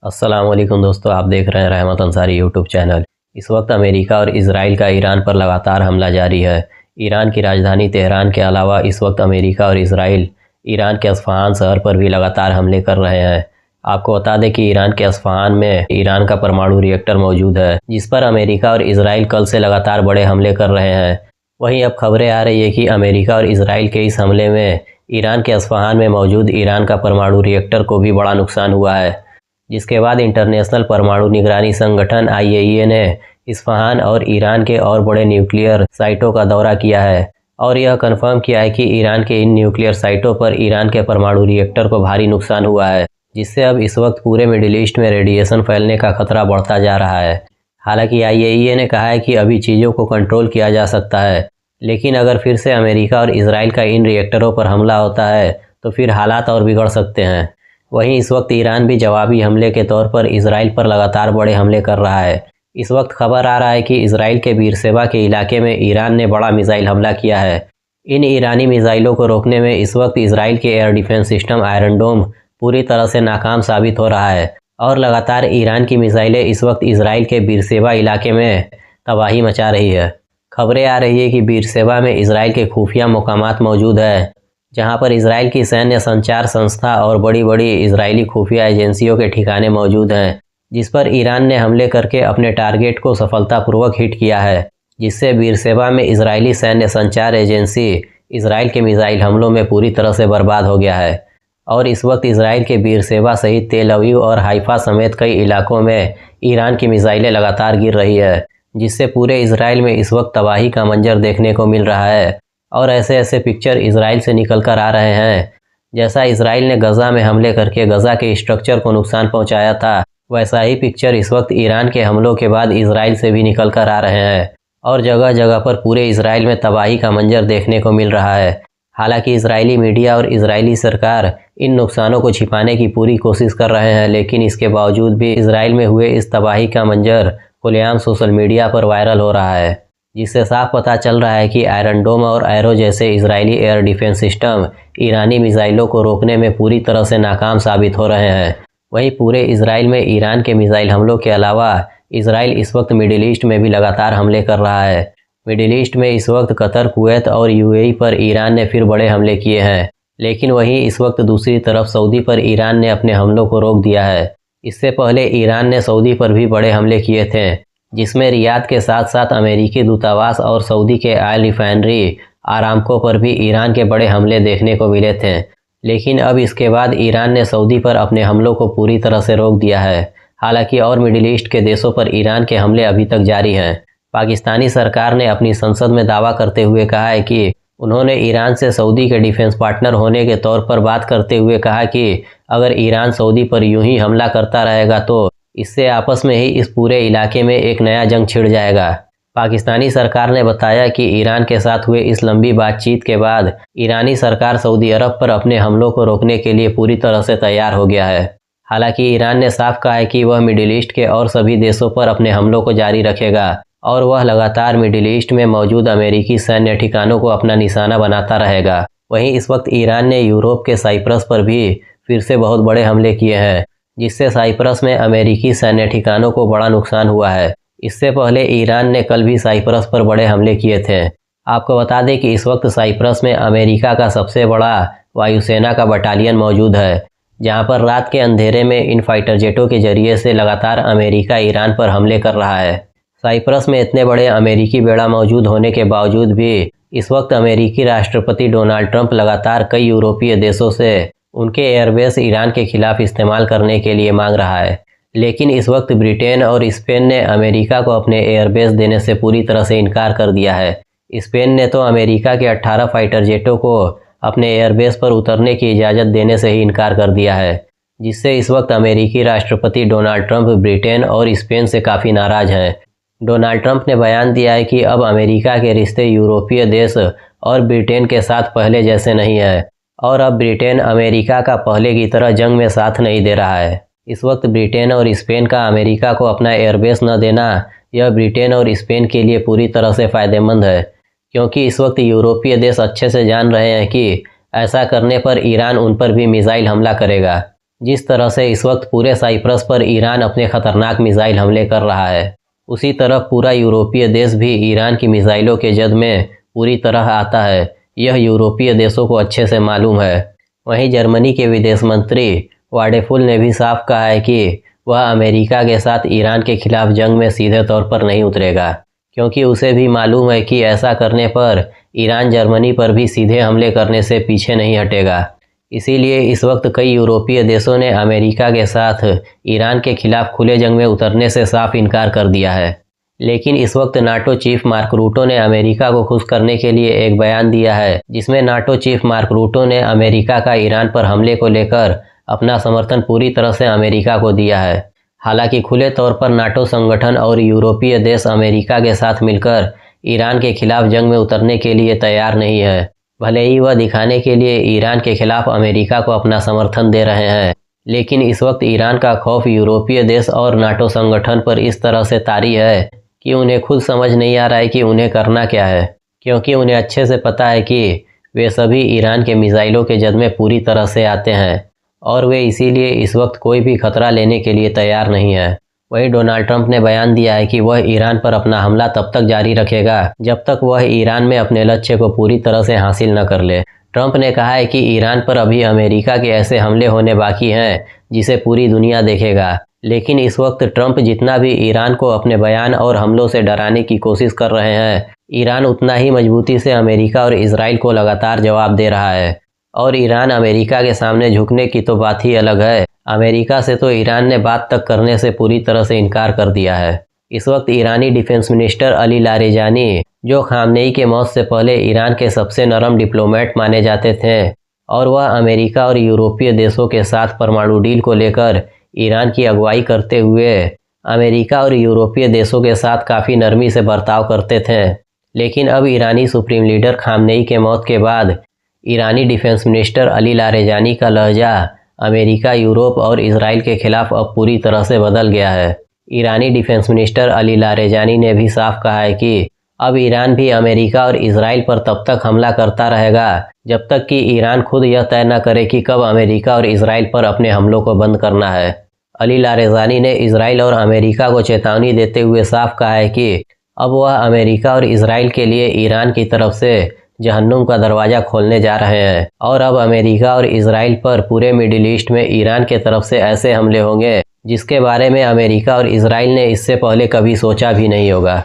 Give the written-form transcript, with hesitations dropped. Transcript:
अस्सलाम वालेकुम दोस्तों, आप देख रहे हैं रहमत अंसारी यूट्यूब चैनल। इस वक्त अमेरिका और इजराइल का ईरान पर लगातार हमला जारी है। ईरान की राजधानी तेहरान के अलावा इस वक्त अमेरिका और इजराइल ईरान के अस्फ़हान शहर पर भी लगातार हमले कर रहे हैं। आपको बता दें कि ईरान के अस्फ़हान में ईरान का परमाणु रिएक्टर मौजूद है, जिस पर अमेरिका और इजराइल कल से लगातार बड़े हमले कर रहे हैं। वहीं अब खबरें आ रही है कि अमेरिका और इजराइल के इस हमले में ईरान के अस्फ़हान में मौजूद ईरान का परमाणु रिएक्टर को भी बड़ा नुकसान हुआ है, जिसके बाद इंटरनेशनल परमाणु निगरानी संगठन IAEA ने इस्फहान और ईरान के और बड़े न्यूक्लियर साइटों का दौरा किया है और यह कंफर्म किया है कि ईरान के इन न्यूक्लियर साइटों पर ईरान के परमाणु रिएक्टर को भारी नुकसान हुआ है, जिससे अब इस वक्त पूरे मिडिल ईस्ट में रेडिएशन फैलने का खतरा बढ़ता जा रहा है। हालांकि IAEA ने कहा है कि अभी चीज़ों को कंट्रोल किया जा सकता है, लेकिन अगर फिर से अमेरिका और इजराइल का इन रिएक्टरों पर हमला होता है तो फिर हालात और बिगड़ सकते हैं। वहीं इस वक्त ईरान भी जवाबी हमले के तौर पर इजराइल पर लगातार बड़े हमले कर रहा है। इस वक्त खबर आ रहा है कि इजराइल के बीरशेबा के इलाके में ईरान ने बड़ा मिसाइल हमला किया है। इन ईरानी मिसाइलों को रोकने में इस वक्त इजराइल के एयर डिफेंस सिस्टम आयरन डोम पूरी तरह से नाकाम साबित हो रहा है और लगातार ईरान की मिसाइलें इस वक्त इजराइल के बीरशेबा इलाके में तबाही मचा रही है। खबरें आ रही है कि बीरशेबा में इजराइल के खुफिया मकामात मौजूद है, जहां पर इजराइल की सैन्य संचार संस्था और बड़ी बड़ी इजरायली खुफिया एजेंसियों के ठिकाने मौजूद हैं, जिस पर ईरान ने हमले करके अपने टारगेट को सफलतापूर्वक हिट किया है, जिससे बीरशेबा में इजरायली सैन्य संचार एजेंसी इजराइल के मिसाइल हमलों में पूरी तरह से बर्बाद हो गया है। और इस वक्त इजराइल के बीरशेबा सहित तेल अवीव और हाइफा समेत कई इलाकों में ईरान की मिसाइलें लगातार गिर रही है, जिससे पूरे इजराइल में इस वक्त तबाही का मंजर देखने को मिल रहा है। और ऐसे ऐसे पिक्चर इजराइल से निकल कर आ रहे हैं, जैसा इजराइल ने गजा में हमले करके गजा के स्ट्रक्चर को नुकसान पहुंचाया था, वैसा ही पिक्चर इस वक्त ईरान के हमलों के बाद इजराइल से भी निकल कर आ रहे हैं और जगह जगह पर पूरे इजराइल में तबाही का मंजर देखने को मिल रहा है। हालांकि इजरायली मीडिया और इजरायली सरकार इन नुकसानों को छिपाने की पूरी कोशिश कर रहे हैं, लेकिन इसके बावजूद भी इजराइल में हुए इस तबाही का मंजर खुलेआम सोशल मीडिया पर वायरल हो रहा है, जिससे साफ पता चल रहा है कि आयरन डोम और एरो जैसे इजरायली एयर डिफेंस सिस्टम ईरानी मिसाइलों को रोकने में पूरी तरह से नाकाम साबित हो रहे हैं। वहीं पूरे इजराइल में ईरान के मिसाइल हमलों के अलावा इजराइल इस वक्त मिडिल ईस्ट में भी लगातार हमले कर रहा है। मिडिल ईस्ट में इस वक्त कतर, कुवैत और UAE पर ईरान ने फिर बड़े हमले किए हैं, लेकिन वहीं इस वक्त दूसरी तरफ सऊदी पर ईरान ने अपने हमलों को रोक दिया है। इससे पहले ईरान ने सऊदी पर भी बड़े हमले किए थे, जिसमें रियाद के साथ साथ अमेरिकी दूतावास और सऊदी के ऑयल रिफाइनरी आरामको पर भी ईरान के बड़े हमले देखने को मिले थे। लेकिन अब इसके बाद ईरान ने सऊदी पर अपने हमलों को पूरी तरह से रोक दिया है। हालांकि और मिडिल ईस्ट के देशों पर ईरान के हमले अभी तक जारी हैं। पाकिस्तानी सरकार ने अपनी संसद में दावा करते हुए कहा है कि उन्होंने ईरान से सऊदी के डिफेंस पार्टनर होने के तौर पर बात करते हुए कहा कि अगर ईरान सऊदी पर यूं ही हमला करता रहेगा तो इससे आपस में ही इस पूरे इलाके में एक नया जंग छिड़ जाएगा। पाकिस्तानी सरकार ने बताया कि ईरान के साथ हुए इस लंबी बातचीत के बाद ईरानी सरकार सऊदी अरब पर अपने हमलों को रोकने के लिए पूरी तरह से तैयार हो गया है। हालांकि ईरान ने साफ कहा है कि वह मिडिल ईस्ट के और सभी देशों पर अपने हमलों को जारी रखेगा और वह लगातार मिडिल ईस्ट में मौजूद अमेरिकी सैन्य ठिकानों को अपना निशाना बनाता रहेगा। वहीं इस वक्त ईरान ने यूरोप के साइप्रस पर भी फिर से बहुत बड़े हमले किए हैं, जिससे साइप्रस में अमेरिकी सैन्य ठिकानों को बड़ा नुकसान हुआ है। इससे पहले ईरान ने कल भी साइप्रस पर बड़े हमले किए थे। आपको बता दें कि इस वक्त साइप्रस में अमेरिका का सबसे बड़ा वायुसेना का बटालियन मौजूद है, जहां पर रात के अंधेरे में इन फाइटर जेटों के जरिए से लगातार अमेरिका ईरान पर हमले कर रहा है। साइप्रस में इतने बड़े अमेरिकी बेड़ा मौजूद होने के बावजूद भी इस वक्त अमेरिकी राष्ट्रपति डोनाल्ड ट्रंप लगातार कई यूरोपीय देशों से उनके एयरबेस ईरान के खिलाफ इस्तेमाल करने के लिए मांग रहा है। लेकिन इस वक्त ब्रिटेन और स्पेन ने अमेरिका को अपने एयरबेस देने से पूरी तरह से इनकार कर दिया है। स्पेन ने तो अमेरिका के 18 फाइटर जेटों को अपने एयरबेस पर उतरने की इजाज़त देने से ही इनकार कर दिया है, जिससे इस वक्त अमेरिकी राष्ट्रपति डोनाल्ड ट्रंप ब्रिटेन और स्पेन से काफ़ी नाराज़ हैं। डोनाल्ड ट्रंप ने बयान दिया है कि अब अमेरिका के रिश्ते यूरोपीय देश और ब्रिटेन के साथ पहले जैसे नहीं है और अब ब्रिटेन अमेरिका का पहले की तरह जंग में साथ नहीं दे रहा है। इस वक्त ब्रिटेन और स्पेन का अमेरिका को अपना एयरबेस न देना यह ब्रिटेन और स्पेन के लिए पूरी तरह से फ़ायदेमंद है, क्योंकि इस वक्त यूरोपीय देश अच्छे से जान रहे हैं कि ऐसा करने पर ईरान उन पर भी मिसाइल हमला करेगा, जिस तरह से इस वक्त पूरे साइप्रस पर ईरान अपने खतरनाक मिसाइल हमले कर रहा है, उसी तरफ पूरा यूरोपीय देश भी ईरान की मिसाइलों के जद में पूरी तरह आता है। यह यूरोपीय देशों को अच्छे से मालूम है। वहीं जर्मनी के विदेश मंत्री वाडेफुल ने भी साफ कहा है कि वह अमेरिका के साथ ईरान के खिलाफ जंग में सीधे तौर पर नहीं उतरेगा, क्योंकि उसे भी मालूम है कि ऐसा करने पर ईरान जर्मनी पर भी सीधे हमले करने से पीछे नहीं हटेगा। इसीलिए इस वक्त कई यूरोपीय देशों ने अमेरिका के साथ ईरान के खिलाफ खुले जंग में उतरने से साफ इनकार कर दिया है। लेकिन इस वक्त नाटो चीफ मार्क रूटो ने अमेरिका को खुश करने के लिए एक बयान दिया है, जिसमें नाटो चीफ मार्क रूटो ने अमेरिका का ईरान पर हमले को लेकर अपना समर्थन पूरी तरह से अमेरिका को दिया है। हालांकि खुले तौर पर नाटो संगठन और यूरोपीय देश अमेरिका के साथ मिलकर ईरान के खिलाफ जंग में उतरने के लिए तैयार नहीं है। भले ही वह दिखाने के लिए ईरान के खिलाफ अमेरिका को अपना समर्थन दे रहे हैं, लेकिन इस वक्त ईरान का खौफ यूरोपीय देश और नाटो संगठन पर इस तरह से तारी है कि उन्हें खुद समझ नहीं आ रहा है कि उन्हें करना क्या है, क्योंकि उन्हें अच्छे से पता है कि वे सभी ईरान के मिसाइलों के जद में पूरी तरह से आते हैं और वे इसीलिए इस वक्त कोई भी खतरा लेने के लिए तैयार नहीं है। वहीं डोनाल्ड ट्रंप ने बयान दिया है कि वह ईरान पर अपना हमला तब तक जारी रखेगा जब तक वह ईरान में अपने लक्ष्य को पूरी तरह से हासिल न कर ले। ट्रंप ने कहा है कि ईरान पर अभी अमेरिका के ऐसे हमले होने बाकी हैं जिसे पूरी दुनिया देखेगा, लेकिन इस वक्त ट्रंप जितना भी ईरान को अपने बयान और हमलों से डराने की कोशिश कर रहे हैं, ईरान उतना ही मजबूती से अमेरिका और इजराइल को लगातार जवाब दे रहा है। और ईरान अमेरिका के सामने झुकने की तो बात ही अलग है। अमेरिका से तो ईरान ने बात तक करने से पूरी तरह से इनकार कर दिया है। इस वक्त ईरानी डिफेंस मिनिस्टर अली लारेजानी, जो खामनेई के मौत से पहले ईरान के सबसे नरम डिप्लोमेट माने जाते थे, और वह अमेरिका और यूरोपीय देशों के साथ परमाणु डील को लेकर ईरान की अगुवाई करते हुए अमेरिका और यूरोपीय देशों के साथ काफ़ी नरमी से बर्ताव करते थे। लेकिन अब ईरानी सुप्रीम लीडर खामनेई के मौत के बाद ईरानी डिफेंस मिनिस्टर अली लारेजानी का लहजा अमेरिका, यूरोप और इजराइल के खिलाफ अब पूरी तरह से बदल गया है। ईरानी डिफेंस मिनिस्टर अली लारेजानी ने भी साफ कहा है कि अब ईरान भी अमेरिका और इजराइल पर तब तक हमला करता रहेगा जब तक कि ईरान खुद यह तय न करे कि कब अमेरिका और इजराइल पर अपने हमलों को बंद करना है। अली लारेजानी ने इजराइल और अमेरिका को चेतावनी देते हुए साफ कहा है कि अब वह अमेरिका और इजराइल के लिए ईरान की तरफ से जहन्नुम का दरवाज़ा खोलने जा रहे हैं और अब अमेरिका और इजराइल पर पूरे मिडिल ईस्ट में ईरान के तरफ से ऐसे हमले होंगे जिसके बारे में अमेरिका और इजराइल ने इससे पहले कभी सोचा भी नहीं होगा।